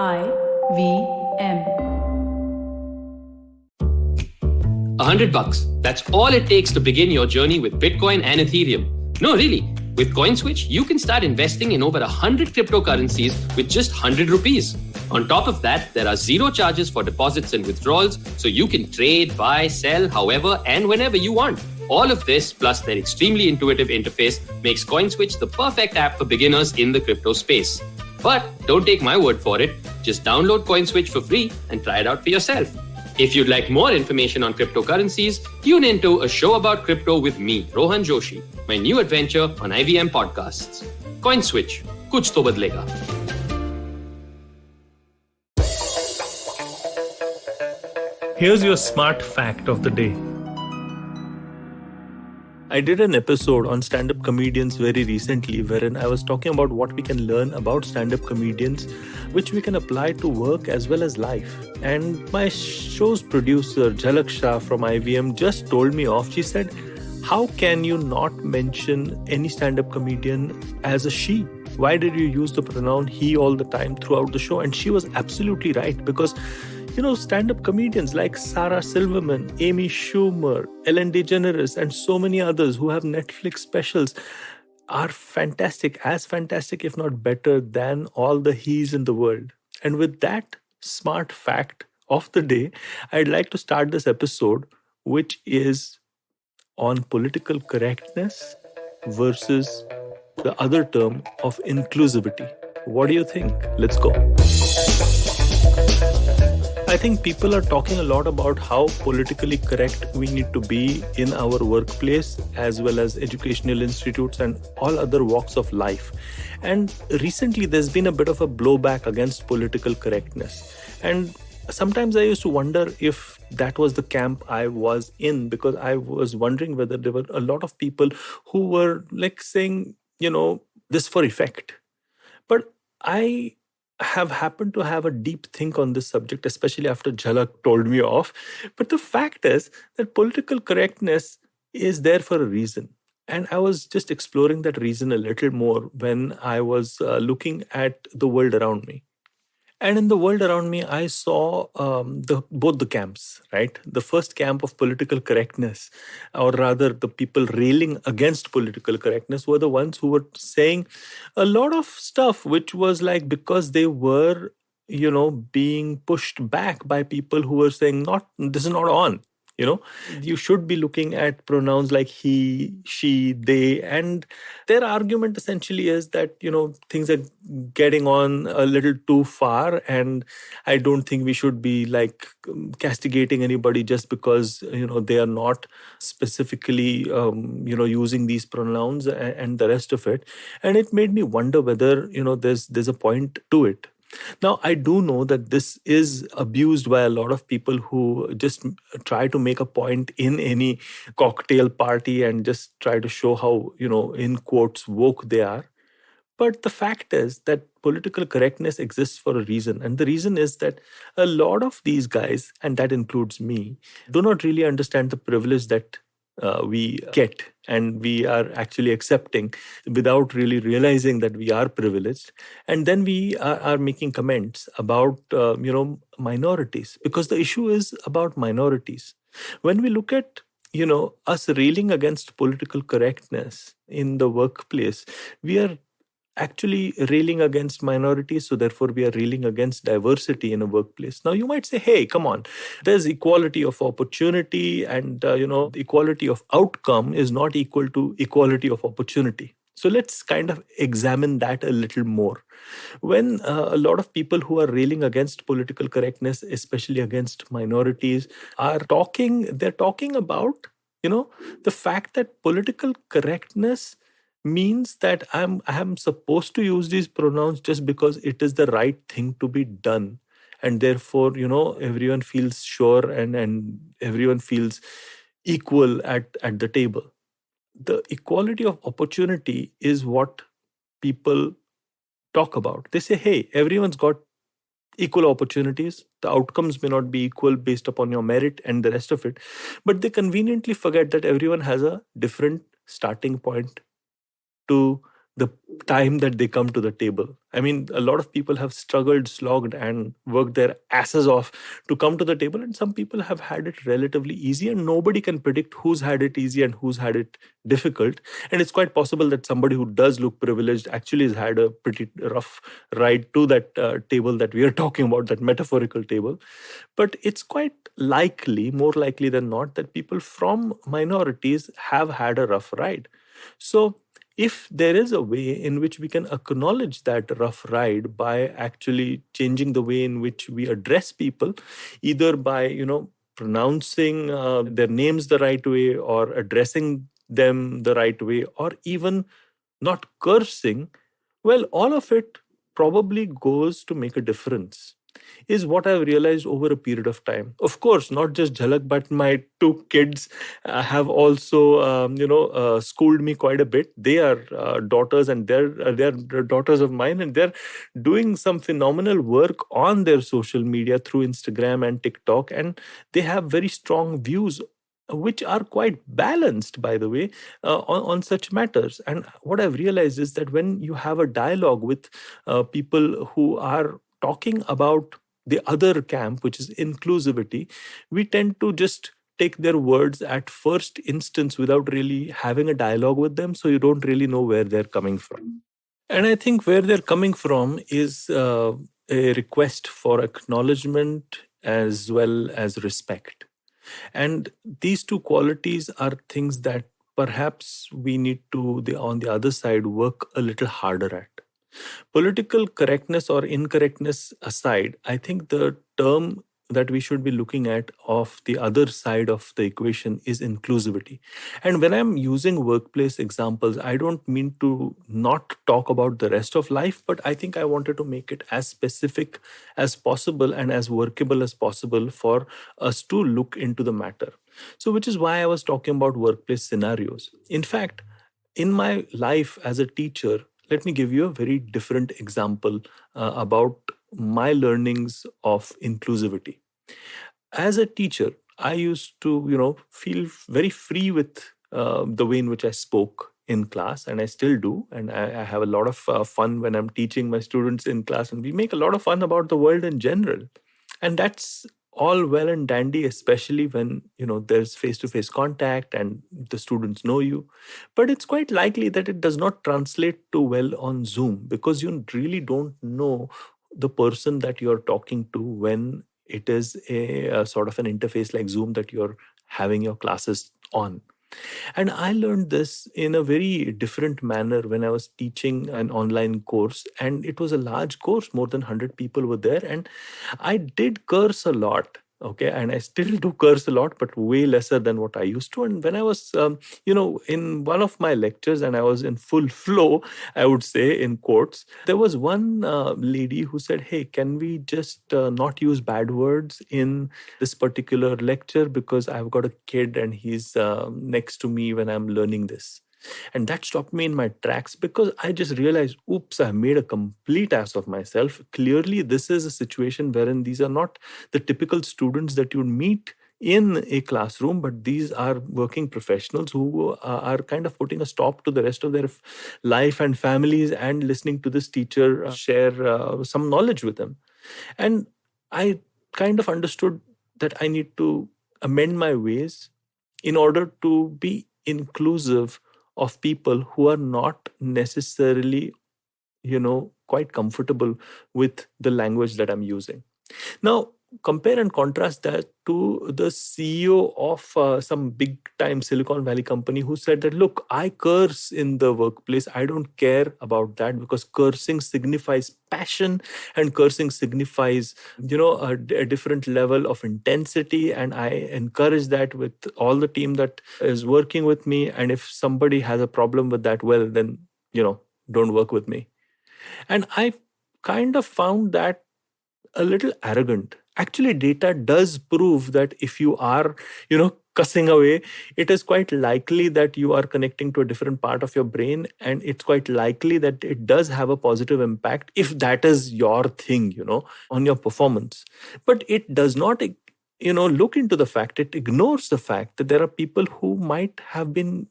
IVM. $100. That's all it takes to begin your journey with Bitcoin and Ethereum. No, really. With CoinSwitch, you can start investing in over 100 cryptocurrencies with just 100 rupees. On top of that, there are zero charges for deposits and withdrawals, so you can trade, buy, sell, however and whenever you want. All of this, plus their extremely intuitive interface, makes CoinSwitch the perfect app for beginners in the crypto space. But don't take my word for it. Just download CoinSwitch for free and try it out for yourself. If you'd like more information on cryptocurrencies, tune into a show about crypto with me, Rohan Joshi, my new adventure on IVM podcasts. CoinSwitch, kuch to badlega. Here's your smart fact of the day. I did an episode on stand-up comedians very recently wherein I was talking about what we can learn about stand-up comedians, which we can apply to work as well as life. And my show's producer, Jhalak Shah from IVM, just told me off. She said, how can you not mention any stand-up comedian as a she? Why did you use the pronoun he all the time throughout the show? And she was absolutely right, because stand-up comedians like Sarah Silverman, Amy Schumer, Ellen DeGeneres, and so many others who have Netflix specials are fantastic, as fantastic, if not better, than all the he's in the world. And with that smart fact of the day, I'd like to start this episode, which is on political correctness versus the other term of inclusivity. What do you think? Let's go. I think people are talking a lot about how politically correct we need to be in our workplace as well as educational institutes and all other walks of life. And recently there's been a bit of a blowback against political correctness. And sometimes I used to wonder if that was the camp I was in, because I was wondering whether there were a lot of people who were like saying, this for effect. But I have happened to have a deep think on this subject, especially after Jhalak told me off. But the fact is that political correctness is there for a reason. And I was just exploring that reason a little more when I was looking at the world around me. And in the world around me, I saw both the camps, right? The first camp of political correctness, or rather the people railing against political correctness, were the ones who were saying a lot of stuff, which was like because they were, being pushed back by people who were saying, this is not on. You should be looking at pronouns like he, she, they. And their argument essentially is that, things are getting on a little too far. And I don't think we should be like castigating anybody just because, they are not specifically, using these pronouns and the rest of it. And it made me wonder whether, there's a point to it. Now, I do know that this is abused by a lot of people who just try to make a point in any cocktail party and just try to show how, in quotes, woke they are. But the fact is that political correctness exists for a reason. And the reason is that a lot of these guys, and that includes me, do not really understand the privilege that we get and we are actually accepting without really realizing that we are privileged. And then we are making comments about, minorities, because the issue is about minorities. When we look at, us railing against political correctness in the workplace, we are actually railing against minorities, so therefore we are railing against diversity in a workplace. Now you might say, hey, come on, there's equality of opportunity, and equality of outcome is not equal to equality of opportunity. So let's kind of examine that a little more. When a lot of people who are railing against political correctness, especially against minorities, they're talking about, the fact that political correctness means that I'm supposed to use these pronouns just because it is the right thing to be done. And therefore, everyone feels sure and everyone feels equal at the table. The equality of opportunity is what people talk about. They say, hey, everyone's got equal opportunities. The outcomes may not be equal based upon your merit and the rest of it. But they conveniently forget that everyone has a different starting point to the time that they come to the table. I mean, a lot of people have struggled, slogged, and worked their asses off to come to the table, and some people have had it relatively easy, and nobody can predict who's had it easy and who's had it difficult. And it's quite possible that somebody who does look privileged actually has had a pretty rough ride to that table that we are talking about, that metaphorical table. But it's quite likely, more likely than not, that people from minorities have had a rough ride. So, if there is a way in which we can acknowledge that rough ride by actually changing the way in which we address people, either by, pronouncing their names the right way, or addressing them the right way, or even not cursing, well, all of it probably goes to make a difference, is what I've realized over a period of time. Of course, not just Jhalak, but my two kids have also, schooled me quite a bit. They are daughters, and they're daughters of mine, and they're doing some phenomenal work on their social media through Instagram and TikTok, and they have very strong views, which are quite balanced, by the way, on such matters. And what I've realized is that when you have a dialogue with people who are talking about the other camp, which is inclusivity, we tend to just take their words at first instance without really having a dialogue with them. So you don't really know where they're coming from. And I think where they're coming from is a request for acknowledgement as well as respect. And these two qualities are things that perhaps we need to, on the other side, work a little harder at. Political correctness or incorrectness aside, I think the term that we should be looking at of the other side of the equation is inclusivity. And when I'm using workplace examples, I don't mean to not talk about the rest of life, but I think I wanted to make it as specific as possible and as workable as possible for us to look into the matter. So, which is why I was talking about workplace scenarios. In fact, in my life as a teacher, let me give you a very different example about my learnings of inclusivity. As a teacher, I used to, feel very free with the way in which I spoke in class, and I still do. And I have a lot of fun when I'm teaching my students in class, and we make a lot of fun about the world in general. And that's all well and dandy, especially when there's face-to-face contact and the students know you. But it's quite likely that it does not translate too well on Zoom, because you really don't know the person that you're talking to when it is a sort of an interface like Zoom that you're having your classes on. And I learned this in a very different manner when I was teaching an online course. And it was a large course, more than 100 people were there. And I did curse a lot. Okay. And I still do curse a lot, but way lesser than what I used to. And when I was, in one of my lectures and I was in full flow, I would say, in quotes, there was one lady who said, "Hey, can we just not use bad words in this particular lecture, because I've got a kid and he's next to me when I'm learning this." And that stopped me in my tracks, because I just realized, oops, I made a complete ass of myself. Clearly, this is a situation wherein these are not the typical students that you'd meet in a classroom, but these are working professionals who are kind of putting a stop to the rest of their life and families and listening to this teacher share some knowledge with them. And I kind of understood that I need to amend my ways in order to be inclusive of people who are not necessarily, quite comfortable with the language that I'm using. Now, compare and contrast that to the CEO of some big time Silicon Valley company who said that, "Look, I curse in the workplace. I don't care about that, because cursing signifies passion, and cursing signifies, a different level of intensity. And I encourage that with all the team that is working with me. And if somebody has a problem with that, well, then, don't work with me." And I kind of found that a little arrogant. Actually, data does prove that if you are, cussing away, it is quite likely that you are connecting to a different part of your brain. And it's quite likely that it does have a positive impact if that is your thing, on your performance. But it does not, look into the fact, it ignores the fact that there are people who might have been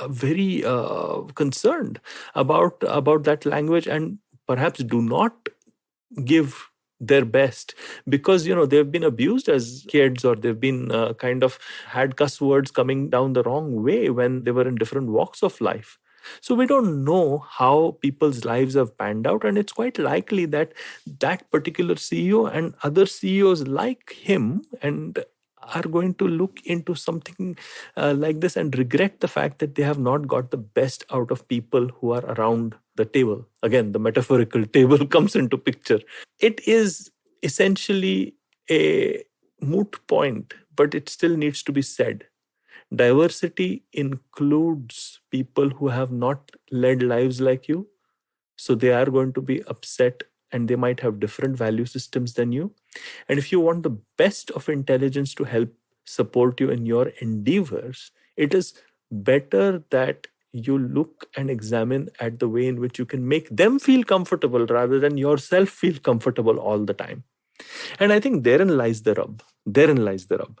very concerned about that language, and perhaps do not give their best, because they've been abused as kids, or they've been kind of had cuss words coming down the wrong way when they were in different walks of life. So we don't know how people's lives have panned out, and it's quite likely that that particular CEO and other CEOs like him and are going to look into something like this and regret the fact that they have not got the best out of people who are around the table. Again, the metaphorical table comes into picture. It is essentially a moot point, but it still needs to be said. Diversity includes people who have not led lives like you. So they are going to be upset, and they might have different value systems than you. And if you want the best of intelligence to help support you in your endeavors, it is better that you look and examine at the way in which you can make them feel comfortable rather than yourself feel comfortable all the time. And I think therein lies the rub. Therein lies the rub.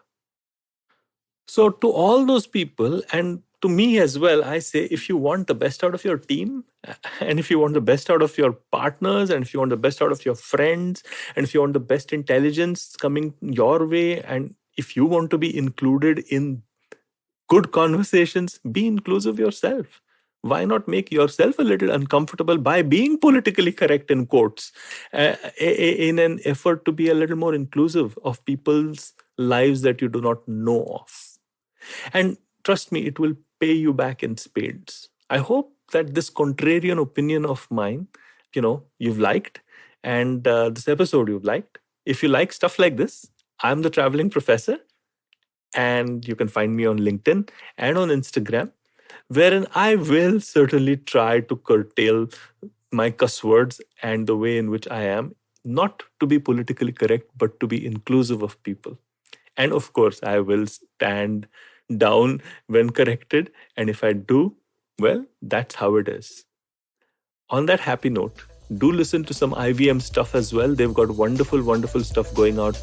So to all those people, and to me as well, I say, if you want the best out of your team, and if you want the best out of your partners, and if you want the best out of your friends, and if you want the best intelligence coming your way, and if you want to be included in good conversations, be inclusive yourself. Why not make yourself a little uncomfortable by being politically correct, in quotes, in an effort to be a little more inclusive of people's lives that you do not know of? And trust me, it will pay you back in spades. I hope that this contrarian opinion of mine, you've liked, and this episode you've liked. If you like stuff like this, I'm the traveling professor, and you can find me on LinkedIn and on Instagram, wherein I will certainly try to curtail my cuss words and the way in which I am, not to be politically correct, but to be inclusive of people. And of course, I will stand down when corrected. And if I do, well, that's how it is. On that happy note, do listen to some IVM stuff as well. They've got wonderful, wonderful stuff going out,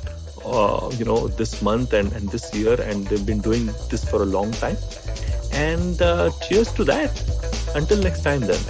this month and this year. And they've been doing this for a long time. And cheers to that. Until next time then.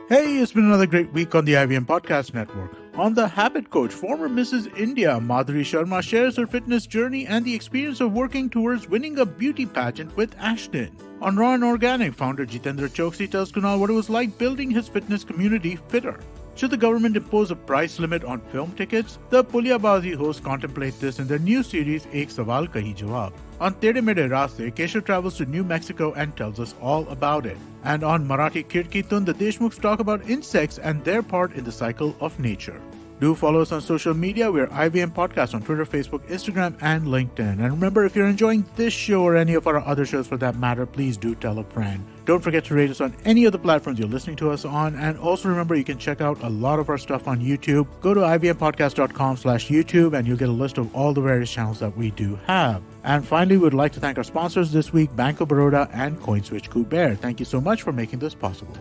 Hey, it's been another great week on the IVM Podcast Network. On The Habit Coach, former Mrs. India Madhuri Sharma shares her fitness journey and the experience of working towards winning a beauty pageant with Ashton. On Raw and Organic, founder Jitendra Choksi tells Kunal what it was like building his fitness community fitter. Should the government impose a price limit on film tickets? The Pulyabazi hosts contemplate this in their new series Ek Sawal Kahi Jawab. On Tere Mere Raste, Keshav travels to New Mexico and tells us all about it. And on Marathi Kirkitun, the Deshmukhs talk about insects and their part in the cycle of nature. Do follow us on social media. We're IVM Podcast on Twitter, Facebook, Instagram, and LinkedIn. And remember, if you're enjoying this show or any of our other shows for that matter, please do tell a friend. Don't forget to rate us on any of the platforms you're listening to us on. And also remember, you can check out a lot of our stuff on YouTube. Go to ivmpodcast.com/YouTube and you'll get a list of all the various channels that we do have. And finally, we'd like to thank our sponsors this week, Bank of Baroda and CoinSwitch Kuber. Thank you so much for making this possible.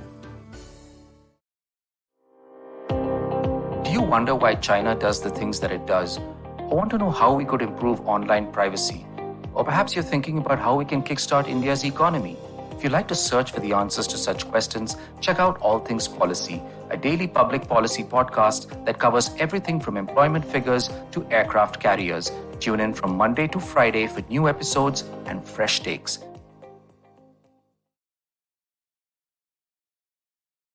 Do you wonder why China does the things that it does? Or want to know how we could improve online privacy? Or perhaps you're thinking about how we can kickstart India's economy? If you'd like to search for the answers to such questions, check out All Things Policy, a daily public policy podcast that covers everything from employment figures to aircraft carriers. Tune in from Monday to Friday for new episodes and fresh takes.